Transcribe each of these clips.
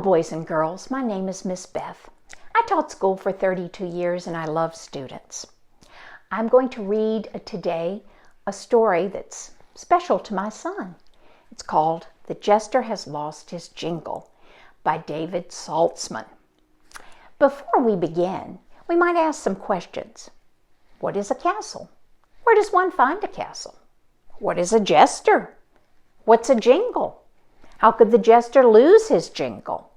boys and girls. My name is Miss Beth. I taught school for 32 years and I love students. I'm going to read today a story that's special to my son. It's called The Jester Has Lost His Jingle by David Saltzman. Before we begin, we might ask some questions. What is a castle? Where does one find a castle? What is a jester? What's a jingle? How could the jester lose his jingle?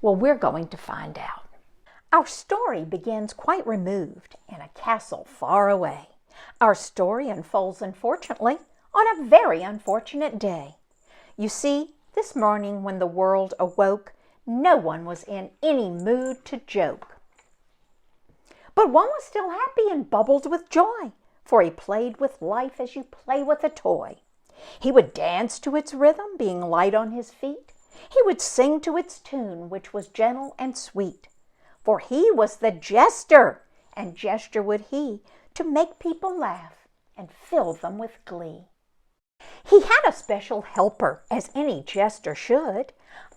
Well, we're going to find out. Our story begins quite removed in a castle far away. Our story unfolds, unfortunately, on a very unfortunate day. You see, this morning when the world awoke, no one was in any mood to joke. But one was still happy and bubbled with joy, for he played with life as you play with a toy. He would dance to its rhythm, being light on his feet. He would sing to its tune, which was gentle and sweet. For he was the jester, and gesture would he to make people laugh and fill them with glee. He had a special helper, as any jester should,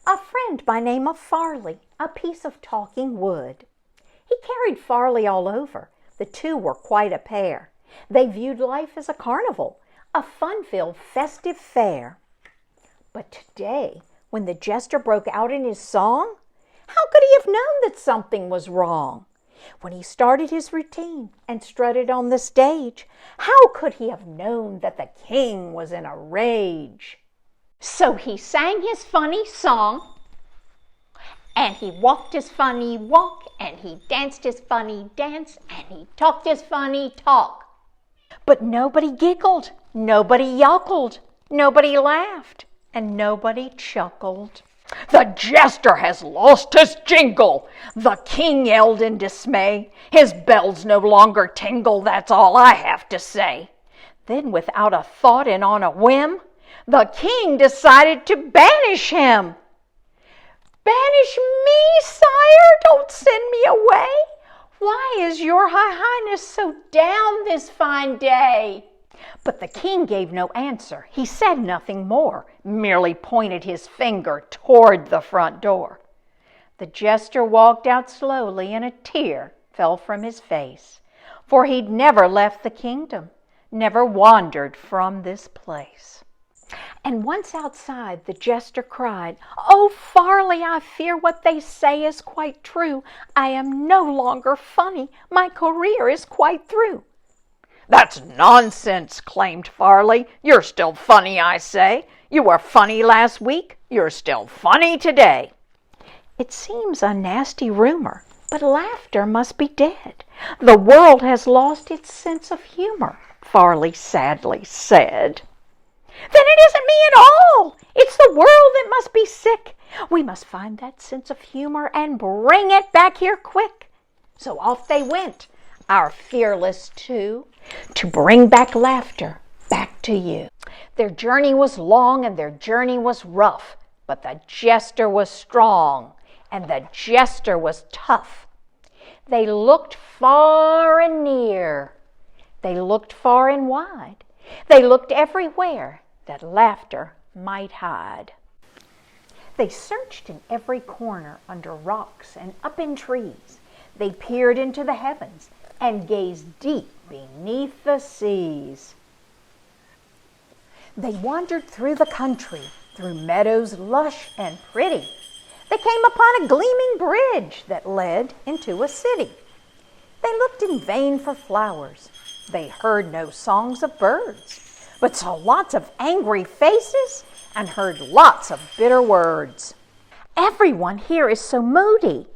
a friend by name of Farley, a piece of talking wood. He carried Farley all over. The two were quite a pair. They viewed life as a carnival, a fun-filled festive fair. But today, when the jester broke out in his song, how could he have known that something was wrong? When he started his routine and strutted on the stage, how could he have known that the king was in a rage? So he sang his funny song, and he walked his funny walk, and he danced his funny dance, and he talked his funny talk. But nobody giggled, nobody yockled, nobody laughed, and nobody chuckled. "The jester has lost his jingle!" the king yelled in dismay. "His bells no longer tingle, that's all I have to say." Then without a thought and on a whim, the king decided to banish him. "Banish me, sire? Don't send me away. Why is your high highness so down this fine day?" But the king gave no answer. He said nothing more, merely pointed his finger toward the front door. The jester walked out slowly, and a tear fell from his face, for he'd never left the kingdom, never wandered from this place. And once outside, the jester cried, "Oh, Farley, I fear what they say is quite true. I am no longer funny. My career is quite through." "That's nonsense," claimed Farley. "You're still funny, I say. You were funny last week. You're still funny today." "It seems a nasty rumor, but laughter must be dead. The world has lost its sense of humor," Farley sadly said. "Then it isn't me at all. It's the world that must be sick. We must find that sense of humor and bring it back here quick." So off they went, our fearless two, to bring back laughter back to you. Their journey was long and their journey was rough, but the jester was strong and the jester was tough. They looked far and near. They looked far and wide. They looked everywhere that laughter might hide. They searched in every corner, under rocks and up in trees. They peered into the heavens and gazed deep beneath the seas. They wandered through the country, through meadows lush and pretty. They came upon a gleaming bridge that led into a city. They looked in vain for flowers. They heard no songs of birds, but saw lots of angry faces and heard lots of bitter words. "Everyone here is so moody.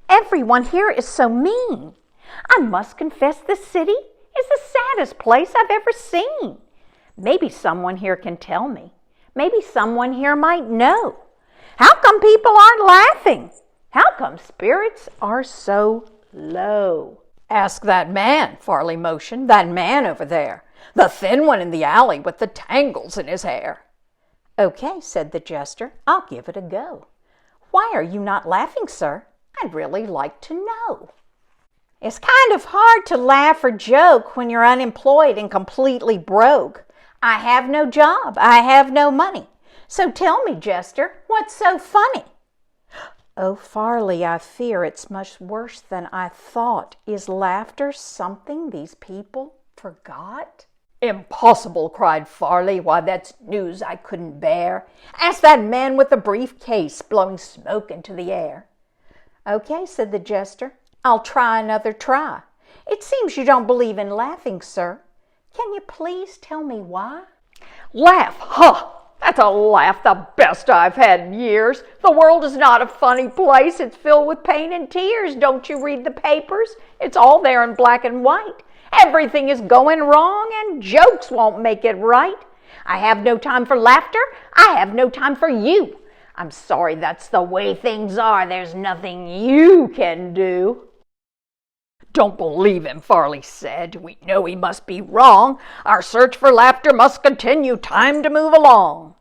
Everyone here is so mean. I must confess this city is the saddest place I've ever seen. Maybe someone here can tell me. Maybe someone here might know. How come people aren't laughing? How come spirits are so low?" "Ask that man," Farley motioned, "that man over there. The thin one in the alley with the tangles in his hair." "Okay," said the jester, "I'll give it a go. Why are you not laughing, sir? I'd really like to know." "It's kind of hard to laugh or joke when you're unemployed and completely broke. I have no job. I have no money. So tell me, jester, what's so funny?" Oh, Farley, I fear it's much worse than I thought. Is laughter something these people forgot? Impossible, cried Farley. Why, that's news I couldn't bear. Ask that man with the briefcase blowing smoke into the air. Okay, said the jester. I'll try another try. It seems you don't believe in laughing, sir. Can you please tell me why? Laugh? Huh! That's a laugh the best I've had in years. The world is not a funny place. It's filled with pain and tears. Don't you read the papers? It's all there in black and white. Everything is going wrong, and jokes won't make it right. I have no time for laughter. I have no time for you. I'm sorry that's the way things are. There's nothing you can do. Don't believe him, Farley said. We know he must be wrong. Our search for laughter must continue. Time to move along.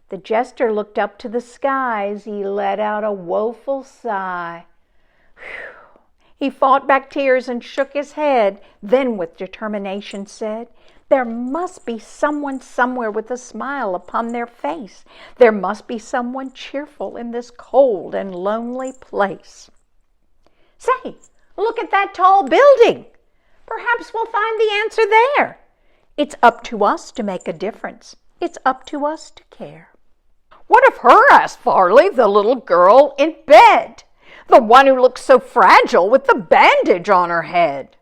The jester looked up to the skies. He let out a woeful sigh. Whew. He fought back tears and shook his head. Then with determination said, there must be someone somewhere with a smile upon their face. There must be someone cheerful in this cold and lonely place. Say, look at that tall building. Perhaps we'll find the answer there. It's up to us to make a difference. It's up to us to care. What of her? Asked Farley, the little girl in bed. The one who looks so fragile with the bandage on her head.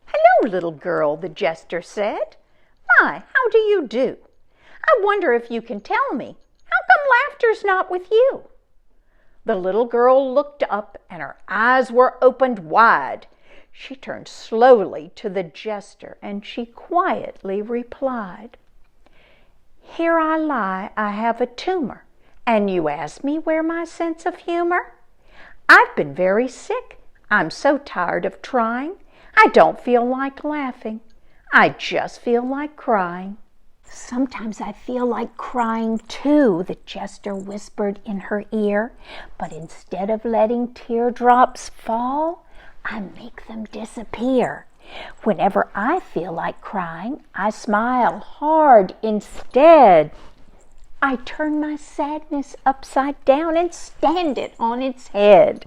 Hello, little girl, the jester said. My, how do you do? I wonder if you can tell me, how come laughter's not with you? The little girl looked up and her eyes were opened wide. She turned slowly to the jester and she quietly replied, here I lie, I have a tumor, and you ask me where my sense of humor? I've been very sick. I'm so tired of trying. I don't feel like laughing. I just feel like crying. Sometimes I feel like crying too, the jester whispered in her ear. But instead of letting teardrops fall, I make them disappear. Whenever I feel like crying, I smile hard instead. I turn my sadness upside down and stand it on its head.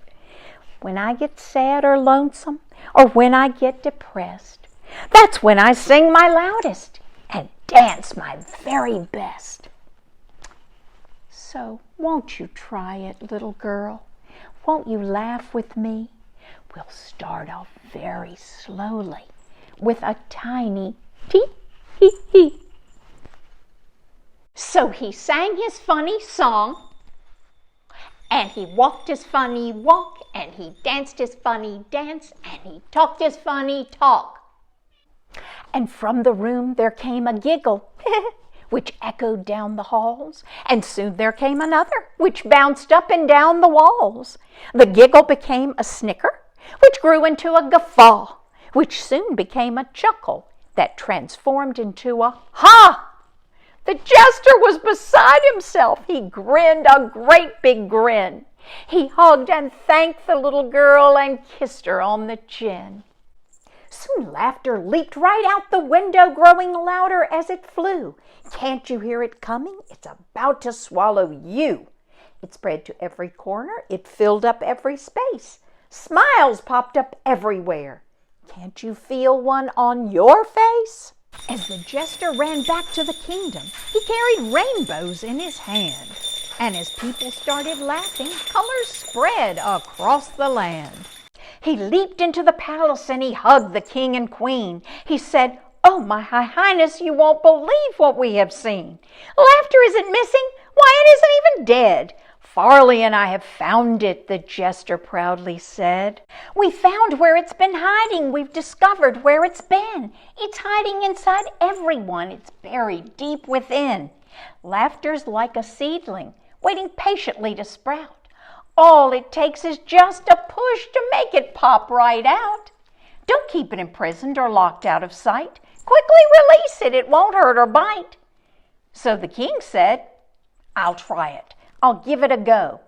When I get sad or lonesome, or when I get depressed, that's when I sing my loudest and dance my very best. So won't you try it, little girl? Won't you laugh with me? We'll start off very slowly with a tiny tee-hee-hee. So he sang his funny song, and he walked his funny walk, and he danced his funny dance, and he talked his funny talk. And from the room there came a giggle, which echoed down the halls, and soon there came another, which bounced up and down the walls. The giggle became a snicker, which grew into a guffaw, which soon became a chuckle that transformed into a ha! The jester was beside himself. He grinned a great big grin. He hugged and thanked the little girl and kissed her on the chin. Soon laughter leaped right out the window, growing louder as it flew. Can't you hear it coming? It's about to swallow you. It spread to every corner. It filled up every space. Smiles popped up everywhere. Can't you feel one on your face? As the jester ran back to the kingdom, he carried rainbows in his hand. And as people started laughing, colors spread across the land. He leaped into the palace and he hugged the king and queen. He said, "Oh, my high highness, you won't believe what we have seen. Laughter isn't missing. Why, it isn't even dead. Farley and I have found it," the jester proudly said. "We found where it's been hiding. We've discovered where it's been. It's hiding inside everyone. It's buried deep within. Laughter's like a seedling, waiting patiently to sprout. All it takes is just a push to make it pop right out. Don't keep it imprisoned or locked out of sight. Quickly release it. It won't hurt or bite." So the king said, "I'll try it. I'll give it a go."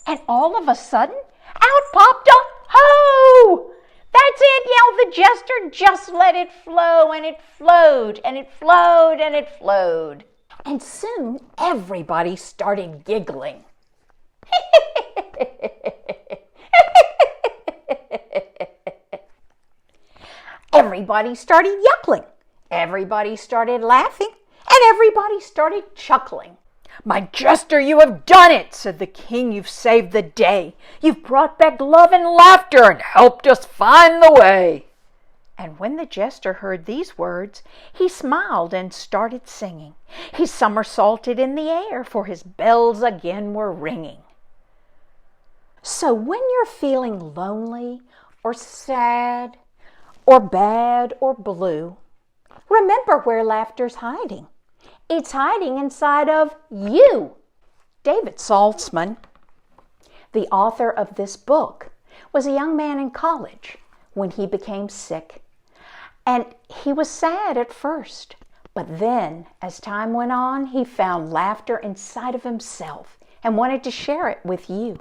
And all of a sudden, out popped a ho! "That's it," yelled the jester. "Just let it flow." And it flowed, and it flowed, and it flowed. And soon everybody started giggling. everybody started yuckling. Everybody started laughing, and everybody started chuckling. "My Jester, you have done it," said the king. "You've saved the day. You've brought back love and laughter and helped us find the way." And when the Jester heard these words, he smiled and started singing. He somersaulted in the air, for his bells again were ringing. So when you're feeling lonely or sad or bad or blue, remember where laughter's hiding. It's hiding inside of you. David Saltzman, the author of this book, was a young man in college when he became sick. And he was sad at first, but then, as time went on, he found laughter inside of himself and wanted to share it with you.